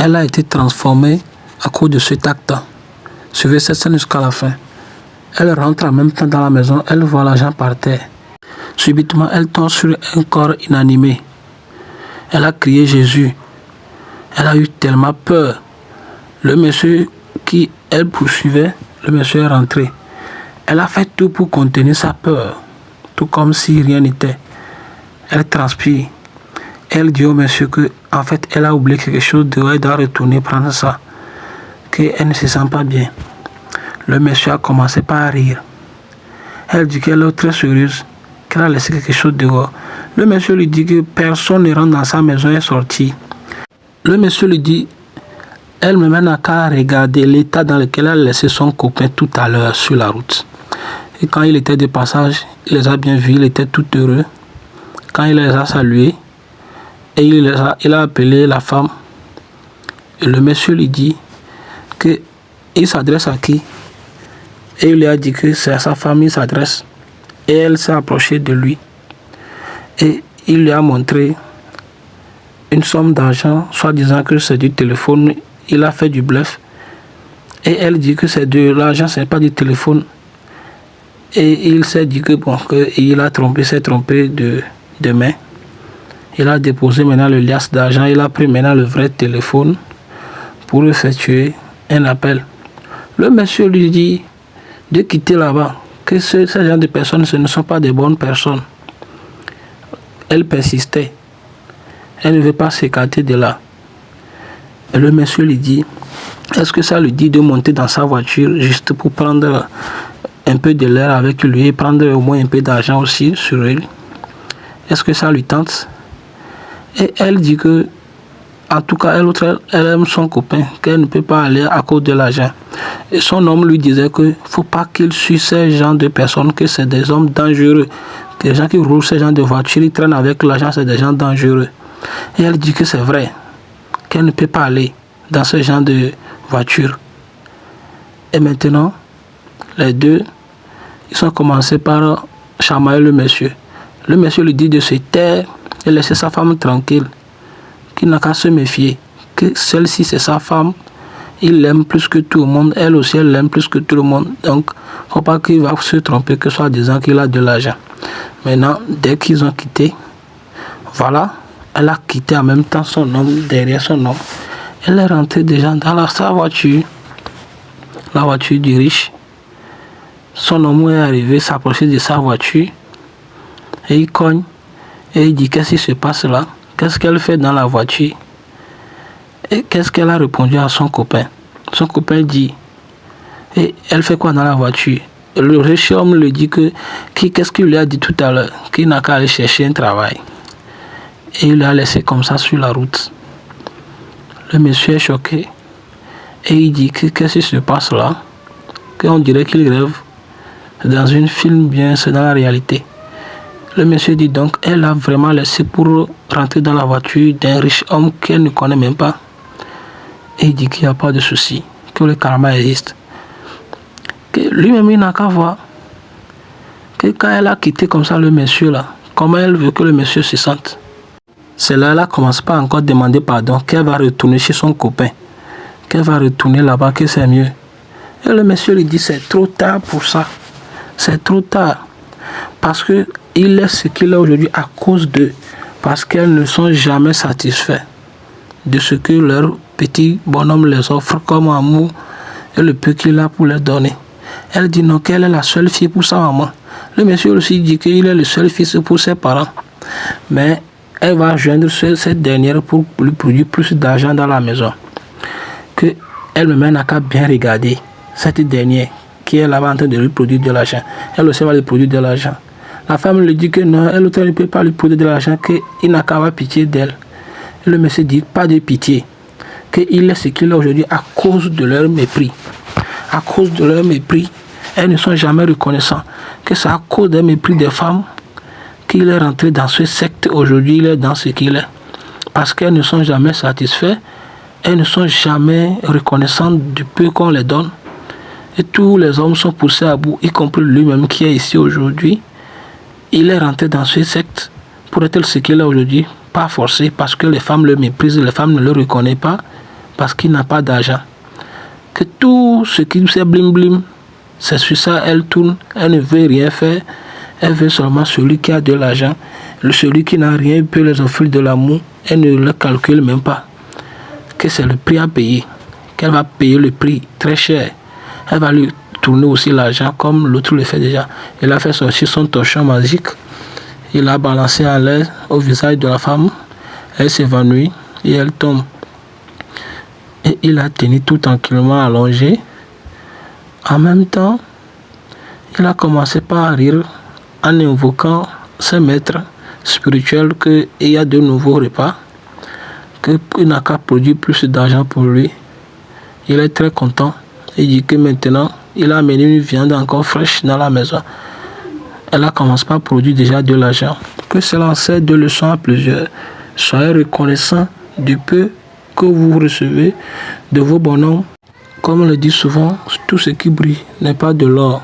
Elle a été transformée à cause de cet acte. Suivez cette scène jusqu'à la fin. Elle rentre en même temps dans la maison, elle voit l'argent par terre. Subitement, elle tombe sur un corps inanimé. Elle a crié Jésus. Elle a eu tellement peur. Le monsieur qui elle poursuivait, le monsieur est rentré. Elle a fait tout pour contenir sa peur, tout comme si rien n'était. Elle transpire. Elle dit au monsieur que, en fait, elle a oublié quelque chose, elle doit retourner prendre ça, qu'elle ne se sent pas bien. Le monsieur a commencé par rire. Elle dit qu'elle est très sérieuse, qu'elle a laissé quelque chose dehors. Le monsieur lui dit que personne ne rentre dans sa maison et est sorti. Le monsieur lui dit, elle me mène à qu'à regarder l'état dans lequel elle a laissé son copain tout à l'heure sur la route. Et quand il était de passage, il les a bien vus, il était tout heureux. Quand il les a salués, et il a appelé la femme. Et le monsieur lui dit qu'il s'adresse à qui? Et il lui a dit que c'est à sa femme il s'adresse. Et elle s'est approchée de lui. Et il lui a montré une somme d'argent, soit disant que c'est du téléphone. Il a fait du bluff. Et elle dit que c'est de l'argent, ce n'est pas du téléphone. Et il s'est dit que bon, qu'il a trompé, s'est trompé de main. Il a déposé maintenant le liasse d'argent. Il a pris maintenant le vrai téléphone pour effectuer un appel. Le monsieur lui dit de quitter là-bas, que ce genre de personnes, ce ne sont pas de bonnes personnes. Elle persistait. Elle ne veut pas s'écarter de là. Et le monsieur lui dit, est-ce que ça lui dit de monter dans sa voiture juste pour prendre un peu de l'air avec lui et prendre au moins un peu d'argent aussi sur elle? Est-ce que ça lui tente? Et elle dit que, en tout cas, elle aime son copain, qu'elle ne peut pas aller à cause de l'argent. Et son homme lui disait que faut pas qu'il suive ces gens de personnes, que c'est des hommes dangereux. Que les gens qui roulent ces gens de voitures, ils traînent avec l'argent, c'est des gens dangereux. Et elle dit que c'est vrai, qu'elle ne peut pas aller dans ce genre de voiture. Et maintenant, les deux, ils ont commencé par chamailler le monsieur. Le monsieur lui dit de se taire et laisser sa femme tranquille, qu'il n'a qu'à se méfier, que celle-ci c'est sa femme, il l'aime plus que tout le monde, elle aussi elle l'aime plus que tout le monde, donc il ne faut pas qu'il va se tromper que soit disant qu'il a de l'argent. Maintenant, dès qu'ils ont quitté, voilà, elle a quitté en même temps son homme, derrière son homme, elle est rentrée déjà dans sa voiture, la voiture du riche. Son homme est arrivé, s'approcher de sa voiture, et il cogne. Et il dit, qu'est-ce qui se passe là? Qu'est-ce qu'elle fait dans la voiture? Et qu'est-ce qu'elle a répondu à son copain? Son copain dit, et elle fait quoi dans la voiture? Le riche homme lui dit qu'est-ce qu'il lui a dit tout à l'heure? Qu'il n'a qu'à aller chercher un travail. Et il l'a laissé comme ça sur la route. Le monsieur est choqué. Et il dit, qu'est-ce qui se passe là? Qu'on dirait qu'il rêve. C'est dans un film, bien, c'est dans la réalité. Le monsieur dit donc, elle a vraiment laissé pour rentrer dans la voiture d'un riche homme qu'elle ne connaît même pas. Et il dit qu'il n'y a pas de souci, que le karma existe. Que lui-même, il n'a qu'à voir que quand elle a quitté comme ça le monsieur là, comment elle veut que le monsieur se sente. C'est là, elle commence pas encore à demander pardon, qu'elle va retourner chez son copain, qu'elle va retourner là-bas, que c'est mieux. Et le monsieur lui dit, c'est trop tard pour ça. C'est trop tard. Parce que il est ce qu'il est aujourd'hui à cause d'eux. Parce qu'elles ne sont jamais satisfaits de ce que leur petit bonhomme les offre comme amour et le peu qu'il a pour leur donner. Elle dit non, qu'elle est la seule fille pour sa maman. Le monsieur aussi dit qu'il est le seul fils pour ses parents. Mais elle va joindre cette dernière pour lui produire plus d'argent dans la maison. Que elle-même n'a qu'à bien regarder cette dernière qui est là-bas en train de lui produire de l'argent. Elle aussi va lui produire de l'argent. La femme lui dit que non, elle ne peut pas lui produire de l'argent, qu'il n'a qu'à avoir pitié d'elle. Et le monsieur dit, pas de pitié, qu'il est ce qu'il est aujourd'hui à cause de leur mépris. À cause de leur mépris, elles ne sont jamais reconnaissantes. Que c'est à cause des mépris des femmes qu'il est rentré dans ce secte aujourd'hui, il est dans ce qu'il est. Parce qu'elles ne sont jamais satisfaites, elles ne sont jamais reconnaissantes du peu qu'on les donne. Et tous les hommes sont poussés à bout, y compris lui-même qui est ici aujourd'hui. Il est rentré dans ce secte pour être ce qu'il est aujourd'hui, pas forcé, parce que les femmes le méprisent, les femmes ne le reconnaissent pas, parce qu'il n'a pas d'argent. Que tout ce qui c'est blim blim, c'est sur ça elle tourne, elle ne veut rien faire, elle veut seulement celui qui a de l'argent. Celui qui n'a rien peut les offrir de l'amour, elle ne le calcule même pas. Que c'est le prix à payer, qu'elle va payer le prix très cher. Elle va lui tourner aussi l'argent comme l'autre le fait déjà. Il a fait sortir son torchon magique, il a balancé à l'air au visage de la femme, elle s'évanouit et elle tombe. Et il a tenu tout tranquillement allongé. En même temps, il a commencé par rire en invoquant ses maîtres spirituels qu'il y a de nouveaux repas, qu'il n'a qu'à produire plus d'argent pour lui. Il est très content. Il dit que maintenant, il a amené une viande encore fraîche dans la maison. Elle a commencé par produire déjà de l'argent. Que cela en sert de leçons à plusieurs. Soyez reconnaissants du peu que vous recevez de vos bonhommes. Comme on le dit souvent, tout ce qui brille n'est pas de l'or.